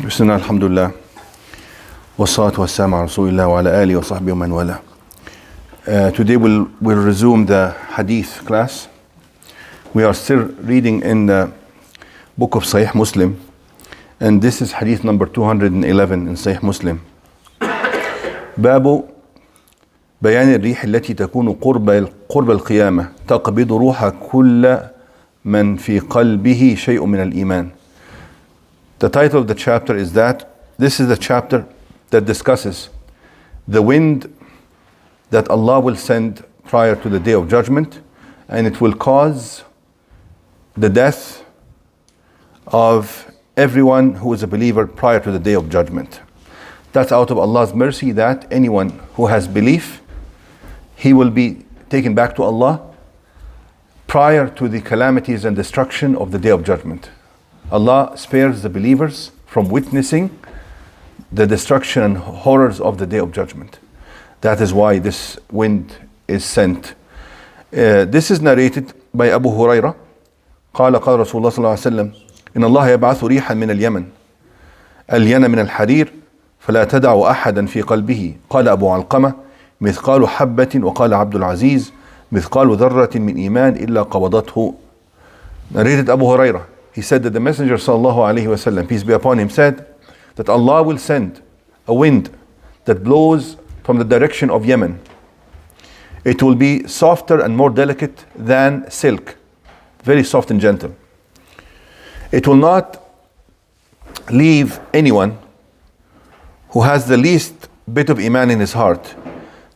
Bismillah, alhamdulillah, wassalatu wassalamu ala rasulillah wa ala alihi wa sahbihi wa man wala. Today we'll resume the Hadith class. We are still reading in the book of Sahih Muslim, and this is Hadith number 211 in Sahih Muslim. باب بيان الريح التي تكون قرب القيامة تقبض روح كل من في قلبه شيء من الإيمان. The title of the chapter is that this is the chapter that discusses the wind that Allah will send prior to the day of judgment, and it will cause the death of everyone who is a believer prior to the day of judgment. That's out of Allah's mercy that anyone who has belief, he will be taken back to Allah prior to the calamities and destruction of the day of judgment. Allah spares the believers from witnessing the destruction and horrors of the day of judgment. That is why this wind is sent. This is narrated by Abu Hurairah. قال قال رسول الله صلى الله عليه وسلم إن الله يبعث ريحا من اليمن ألين من الحرير فلا تدع أحدا في قلبه قال أبو علقمة مثقال حبة وقال عبد العزيز مثقال ذرة من إيمان إلا قبضته. Narrated Abu Hurairah. He said that the Messenger sallallahu alaihi wasallam, peace be upon him, said that Allah will send a wind that blows from the direction of Yemen. It will be softer and more delicate than silk, very soft and gentle. It will not leave anyone who has the least bit of Iman in his heart.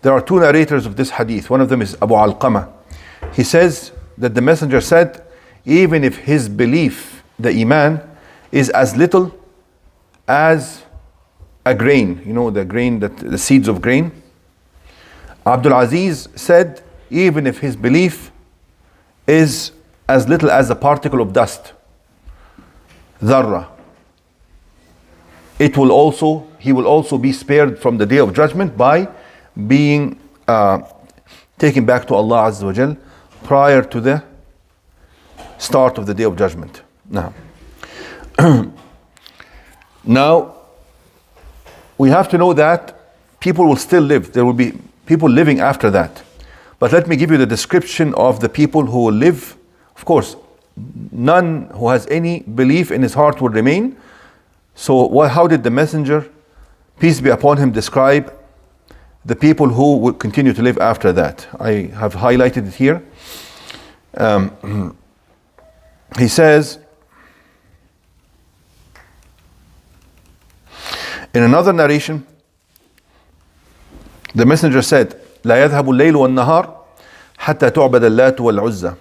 There are two narrators of this hadith. One of them is Abu Alqamah. He says that the Messenger said, even if his belief, the Iman, is as little as a grain, you know, the grain, that the seeds of grain. Abdul Aziz said, even if his belief is as little as a particle of dust, dharra, he will also be spared from the day of judgment by being taken back to Allah Azza wa Jal prior to the start of the day of judgment. Now, we have to know that people will still live. There will be people living after that. But let me give you the description of the people who will live. Of course, none who has any belief in his heart will remain. So how did the Messenger, peace be upon him, describe the people who will continue to live after that? I have highlighted it here. He says, in another narration, the Messenger said, لا يذهب الليل والنهار حتى تعبد اللات والعزى.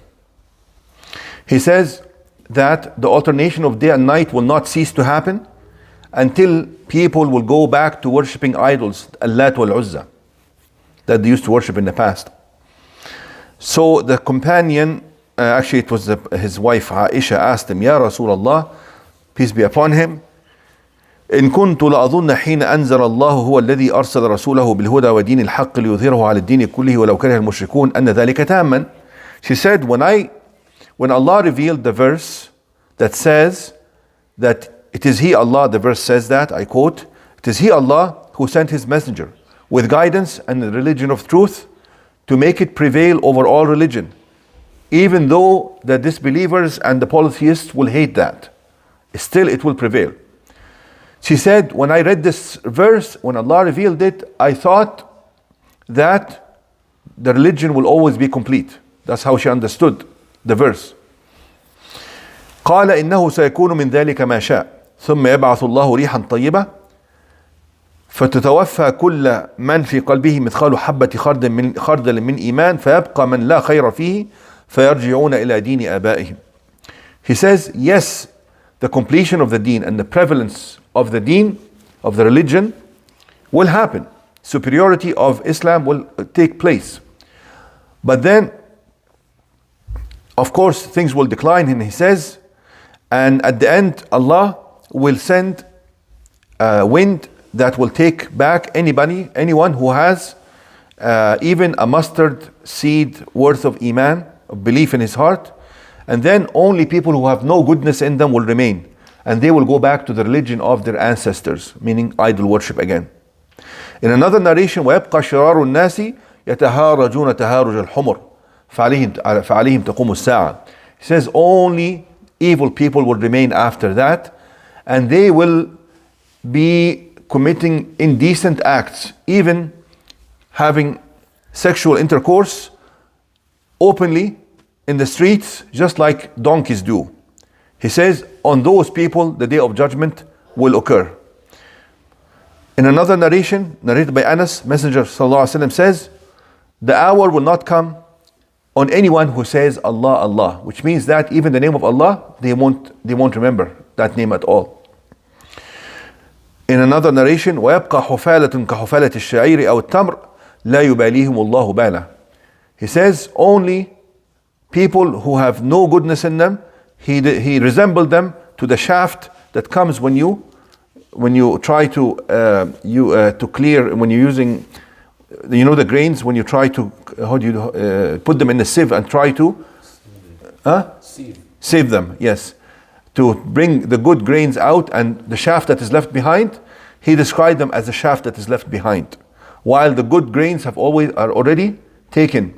He says that the alternation of day and night will not cease to happen until people will go back to worshipping idols, Allat wal Uzza, that they used to worship in the past. So the companion, actually it was his wife Aisha, asked him, Ya Rasulullah, peace be upon him, إن كنت لأظن حين أنزل الله هو الذي أرسل رسوله بالهدى ودين الحق ليظهره على الدين كله ولو كره المشركون أن ذلك تاما. She said, when Allah revealed the verse that says that it is He, Allah, the verse says that, I quote, it is He, Allah, who sent His messenger with guidance and the religion of truth to make it prevail over all religion, even though the disbelievers and the polytheists will hate that, still it will prevail. She said, when I read this verse, when Allah revealed it, I thought that the religion will always be complete. That's how she understood the verse. قال إنه سيكون من ذلك ما شاء ثم يبعث الله ريحا طيبة فتتوفى كل من في قلبه مثقال حبة خردل من إيمان فيبقى من لا خير فيه فيرجعون إلى دين آبائهم. He says, yes, the completion of the deen and the prevalence of the deen, of the religion, will happen. Superiority of Islam will take place. But then, of course, things will decline, and he says, and at the end, Allah will send a wind that will take back anyone who has even a mustard seed worth of Iman, of belief in his heart, and then only people who have no goodness in them will remain. and they will go back to the religion of their ancestors, meaning idol worship again. In another narration, وَيَبْقَى شِرَارُ النَّاسِ يَتَهَارَجُونَ تَهَارُجَ الْحُمُرِ فَعَلَيْهِمْ تَقُومُ السَّاعَةِ. He says only evil people will remain after that, and they will be committing indecent acts, even having sexual intercourse openly in the streets, just like donkeys do. He says, on those people, the day of judgment will occur. In another narration, narrated by Anas, Messenger ﷺ says, the hour will not come on anyone who says Allah, Allah, which means that even the name of Allah, they won't remember that name at all. In another narration, وَيَبْقَى حُفَالَةٌ كَحُفَالَةِ الشَّعِيرِ أَوْ التَّمْرِ لَا يُبَالِيهِمُ اللَّهُ بَالًا. He says only people who have no goodness in them, he resembled them to the shaft that comes when you try to clear, when you're using, the grains, when you try to put them in a sieve and try to save them, yes, to bring the good grains out, and the shaft that is left behind, he described them as the shaft that is left behind, while the good grains are already taken.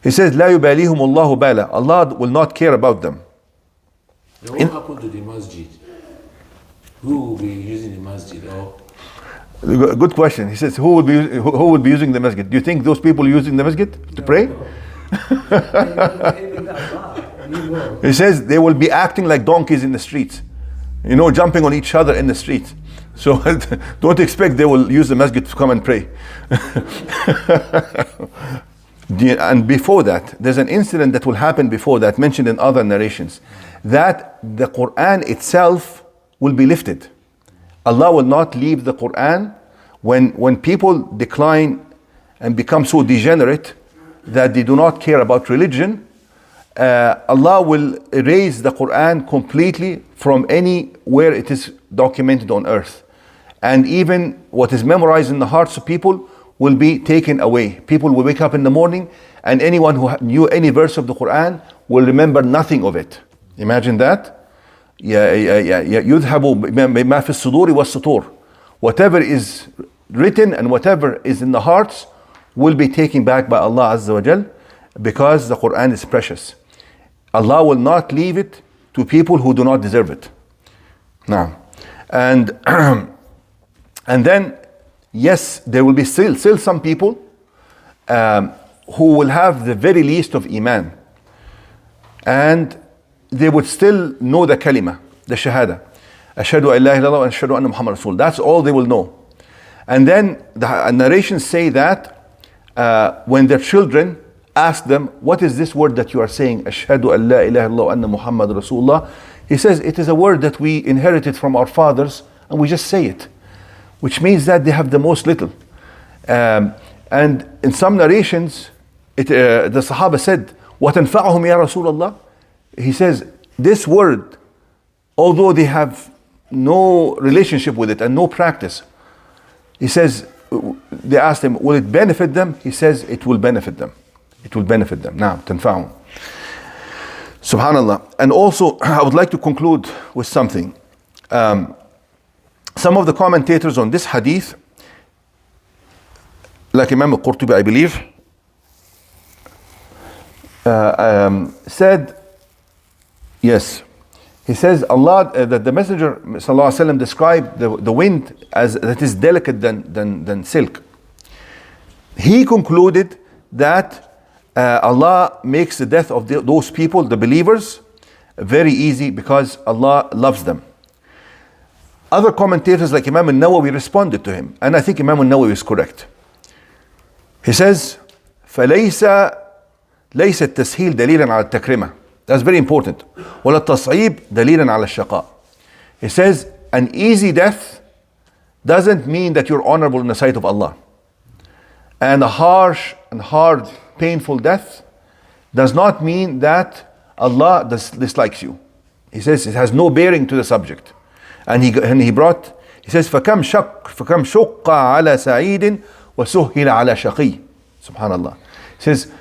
He says, لا يباليهم الله بالا. Allah will not care about them. What happened to the masjid? Who will be using the masjid? Good question. He says, who will be using the masjid? Do you think those people using the masjid to pray? He says they will be acting like donkeys in the streets, jumping on each other in the streets. So don't expect they will use the masjid to come and pray. And before that, there's an incident that will happen before that, mentioned in other narrations, that the Quran itself will be lifted. Allah will not leave the Quran when people decline and become so degenerate that they do not care about religion. Allah will erase the Quran completely from anywhere it is documented on earth. And even what is memorized in the hearts of people will be taken away. People will wake up in the morning, and anyone who knew any verse of the Quran will remember nothing of it. Imagine that. يذهب ما في الصدور والسطور. Whatever is written and whatever is in the hearts will be taken back by Allah Azza wa Jal, because the Quran is precious. Allah will not leave it to people who do not deserve it. Now, and then, yes, there will be still some people who will have the very least of Iman, and they would still know the kalima, the shahada. Ashhadu an la ilaha illallah wa ashhadu anna Muhammad Rasul. That's all they will know. And then the narrations say that when their children ask them, what is this word that you are saying? Ashhadu an la ilaha illallah wa anna Muhammad Rasulullah. He says, it is a word that we inherited from our fathers, and we just say it. Which means that they have the most little. And in some narrations, the Sahaba said, وَتَنْفَعُهُمْ يَا رَسُولَ اللَّهِ. He says, this word, although they have no relationship with it and no practice, he says, they asked him, will it benefit them? He says, it will benefit them. It will benefit them. Now, تنفعهم. Subhanallah. And also, I would like to conclude with something. Some of the commentators on this hadith, like Imam al-Qurtubi, I believe, said, yes, he says that the Messenger ﷺ described the wind as that is delicate than silk. He concluded that Allah makes the death of those people, the believers, very easy because Allah loves them. Other commentators like Imam al-Nawawi responded to him, and I think Imam al-Nawawi is correct. He says, فَلَيْسَ التسهيل دليلا على التكرمة. That's very important. ولا التصعيب دليلا على الشقاء. He says, an easy death doesn't mean that you're honorable in the sight of Allah. And a harsh and hard, painful death does not mean that Allah dislikes you. He says it has no bearing to the subject. And he says, فَكَمْ شُقَّ عَلَى سَعِيدٍ وَسُهِّلَ عَلَى شَقِيٍّ. Subhanallah. He says,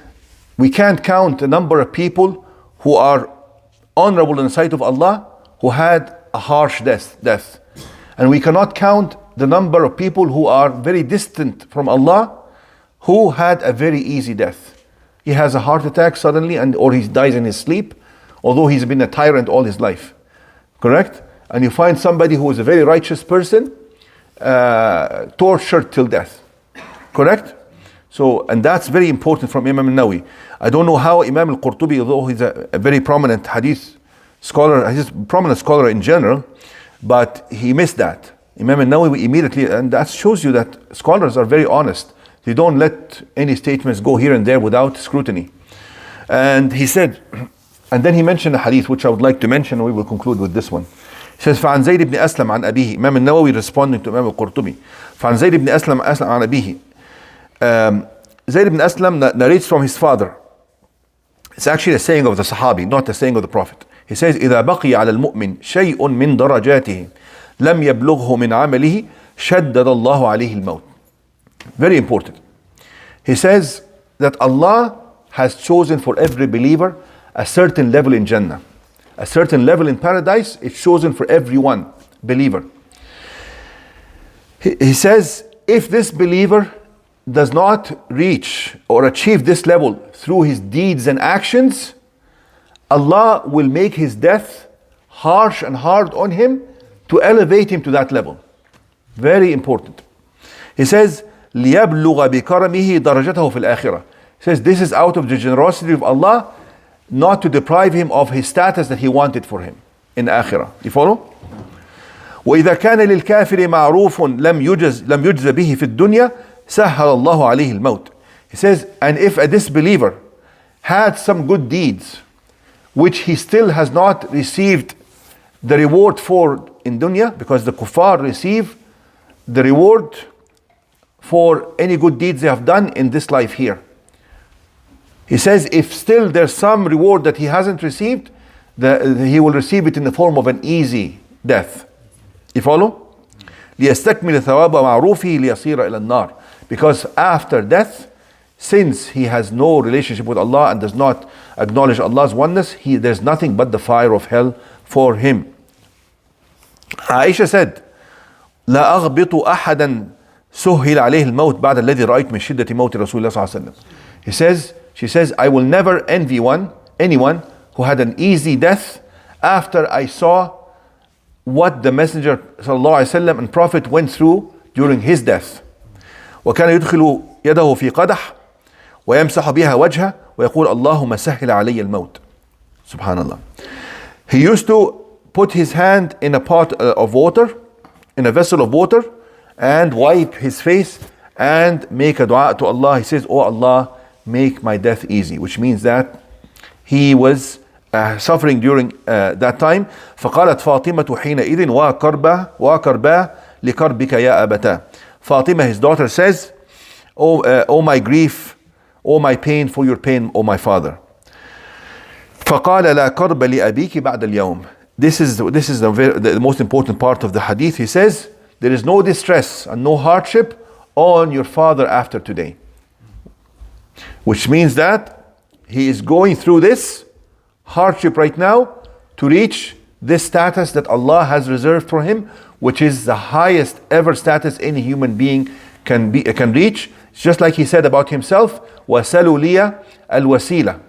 we can't count the number of people who are honorable in the sight of Allah, who had a harsh death. And we cannot count the number of people who are very distant from Allah who had a very easy death. He has a heart attack suddenly or he dies in his sleep, although he's been a tyrant all his life. Correct? And you find somebody who is a very righteous person tortured till death. Correct? So, and that's very important from Imam al-Nawawi. I don't know how Imam al-Qurtubi, although he's a very prominent hadith scholar, he's a prominent scholar in general, but he missed that. Imam al-Nawawi immediately, and that shows you that scholars are very honest. They don't let any statements go here and there without scrutiny. And he said, and then he mentioned a hadith which I would like to mention, and we will conclude with this one. He says, فعن زيد بن أسلم عن أبيه. Imam al-Nawawi responding to Imam al-Qurtubi. فعن زيد بن أسلم عن أبيه. Zayd ibn Aslam narrates from his father. It's actually a saying of the Sahabi, not a saying of the Prophet. He says, إذا بقي على المؤمن شيء من درجاته لم يبلغه من عمله شدد الله عليه الموت. Very important. He says that Allah has chosen for every believer a certain level in Jannah. A certain level in paradise is chosen for everyone, believer. He says, if this believer does not reach or achieve this level through his deeds and actions, Allah will make his death harsh and hard on him to elevate him to that level. Very important. He says, لِيَبْلُغَ بِكَرَمِهِ دَرَجَتَهُ فِي الْآخِرَةِ. He says, this is out of the generosity of Allah, not to deprive him of his status that he wanted for him in Akhirah. You follow? وإذا كان للكافر معروف لم يجز به في الدنيا سهل الله عليه الموت. He says, and if a disbeliever had some good deeds which he still has not received the reward for in dunya, because the kuffar receive the reward for any good deeds they have done in this life here. He says, if still there's some reward that he hasn't received, he will receive it in the form of an easy death. You follow? ليستكمل ثواب معروفه ليصير إلى النار. Because after death, since he has no relationship with Allah and does not acknowledge Allah's oneness, there's nothing but the fire of hell for him. Aisha said, لا أغبط أحدا سهل عليه الموت بعد الذي رأيت من شدة موت رسول الله صلى الله عليه وسلم. She says, I will never envy anyone who had an easy death after I saw what the Messenger sallallahu alaihi wasallam and Prophet went through during his death. وكان يدخل يده في قدح ويمسح بها وجهه ويقول اللهم سهل علي الموت. Subhanallah. He used to put his hand in a pot of water, in a vessel of water, and wipe his face and make a dua to Allah. He says, oh Allah, make my death easy, which means that he was suffering during that time. فقالت فاطمة حينئذ وكربا لكربك يا أبتاه. Fatima, his daughter, says, oh my grief, oh my pain for your pain, oh my father. فقال لا كرب لأبيك بعد اليوم. This is the most important part of the hadith. He says, there is no distress and no hardship on your father after today. Which means that he is going through this hardship right now to reach this status that Allah has reserved for him, which is the highest ever status any human being can reach. It's just like he said about himself, وَسَلُوا لِيَ الْوَسِيلَةِ.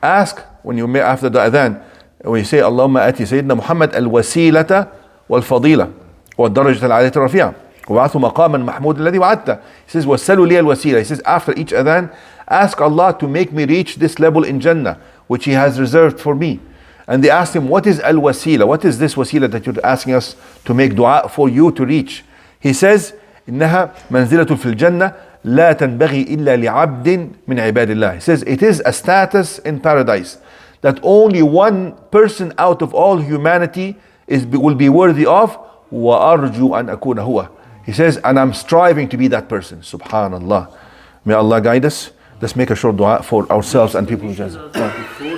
Ask when you after the adhan, when you say Allahumma ati Sayyidina Muhammad al-wasilata wal-fadila wal-darajat al-aliyat al-rafi'a وَبَعَثُ مَقَامًا مَحْمُودًا الَّذِي وَعَدْتَ. He says وَسَلُوا لِيَ الْوَسِيلَةِ. He says after each adhan, ask Allah to make me reach this level in Jannah which He has reserved for me. And they asked him, what is al-wasila? What is this wasila that you're asking us to make dua for you to reach? He says, إنها منزلة في الجنة لا تنبغي إلا لعبد من عباد الله. He says, it is a status in paradise that only one person out of all humanity will be worthy of. وأرجو أن أكون هو. He says, and I'm striving to be that person. Subhanallah. May Allah guide us. Let's make a short dua for ourselves and people. Before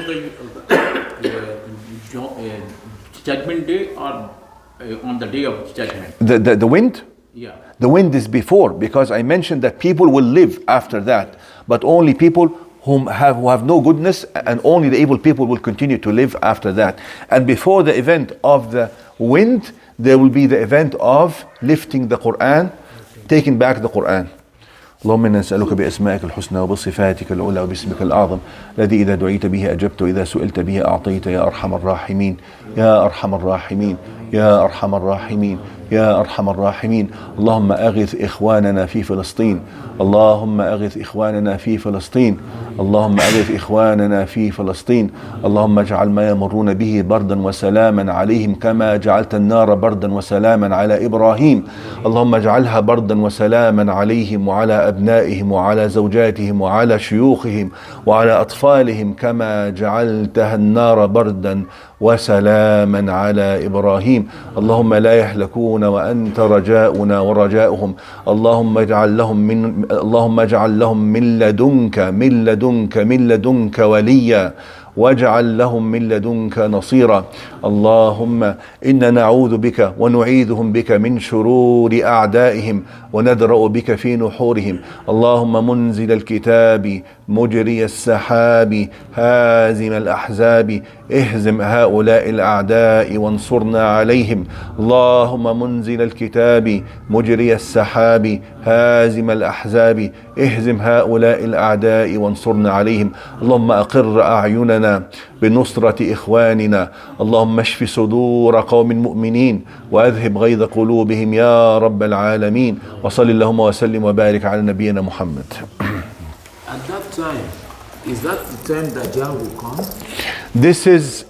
the judgment day or on the day of judgment? The wind? Yeah. The wind is before, because I mentioned that people will live after that, but only people who have no goodness, and only the evil people will continue to live after that. And before the event of the wind, there will be the event of lifting the Quran, taking back the Quran. اللهم إنا نسألك بأسمائك الحسنى وبصفاتك العلى وباسمك الأعظم الذي إذا دعيت به أجبت وإذا سئلت به أعطيت يا أرحم الراحمين يا أرحم الراحمين يا أرحم الراحمين يا أرحم الراحمين. اللهم أغث إخواننا في فلسطين اللهم أغث إخواننا في فلسطين اللهم أغث إخواننا في فلسطين. اللهم اجعل ما يمرون به بردا وسلاما عليهم كما جعلت النار بردا وسلاما على إبراهيم. اللهم اجعلها بردا وسلاما عليهم وعلى أبنائهم وعلى زوجاتهم وعلى شيوخهم وعلى أطفالهم كما جعلتها النار بردا وسلاما على إبراهيم. اللهم لا يهلكون وأنت رجاؤنا ورجاؤهم. اللهم اجعل لهم من لدنك وليا واجعل لهم من لدنك نصيرا. اللهم إنا نعوذ بك ونعيذهم بك من شرور أعدائهم وندرأ بك في نحورهم. اللهم منزل الكتاب مجري السحاب هازم الأحزاب اهزم هؤلاء الأعداء وانصرنا عليهم. اللهم منزل الكتاب مجري السحاب هازم الأحزاب اهزم هؤلاء الأعداء وانصرنا عليهم. اللهم أقر أعيننا بنصرة إخواننا. اللهم اشف صدور قوم مؤمنين وأذهب غيظ قلوبهم يا رب العالمين. وصل اللهم وسلم وبارك على نبينا محمد. At that time, is that the time Dajjal will come? This is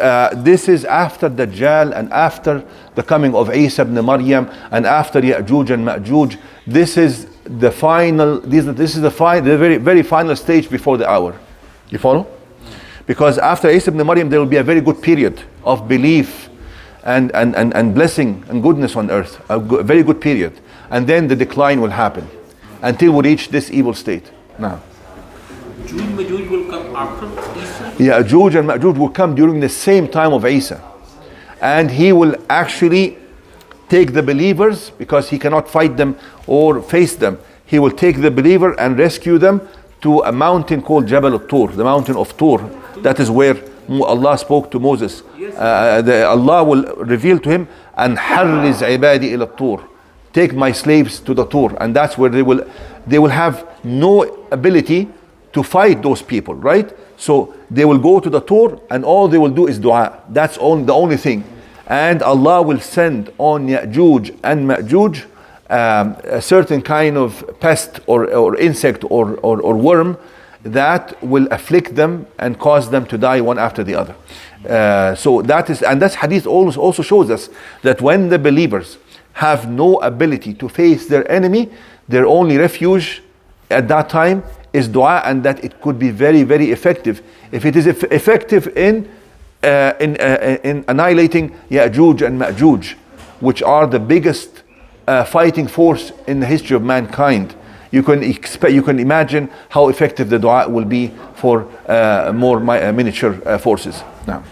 after Dajjal and after the coming of Isa ibn Maryam and after Ya'juj and Ma'juj. This is the final. This is the very very final stage before the hour. You follow? Because after Isa ibn Maryam, there will be a very good period of belief and blessing and goodness on earth. A very good period, and then the decline will happen until we reach this evil state. Now. Ya'juj will come after Isa? Ya'juj and Ma'juj will come during the same time of Isa. And he will actually take the believers, because he cannot fight them or face them. He will take the believer and rescue them to a mountain called Jabal al-Tur, the mountain of Tur. That is where Allah spoke to Moses. Allah will reveal to him, and harriz ibadi ila Tur. Take my slaves to the Tur. And that's where they will have no ability to fight those people, right? So they will go to the Tur, and all they will do is dua. That's the only thing. And Allah will send on Ya'juj and Ma'juj a certain kind of pest or insect or worm that will afflict them and cause them to die one after the other. So that hadith also shows us that when the believers have no ability to face their enemy, their only refuge at that time is dua, and that it could be very, very effective. If it is effective in annihilating Ya'juj and Ma'juj, which are the biggest fighting force in the history of mankind, you can imagine how effective the dua will be for more miniature forces. Now.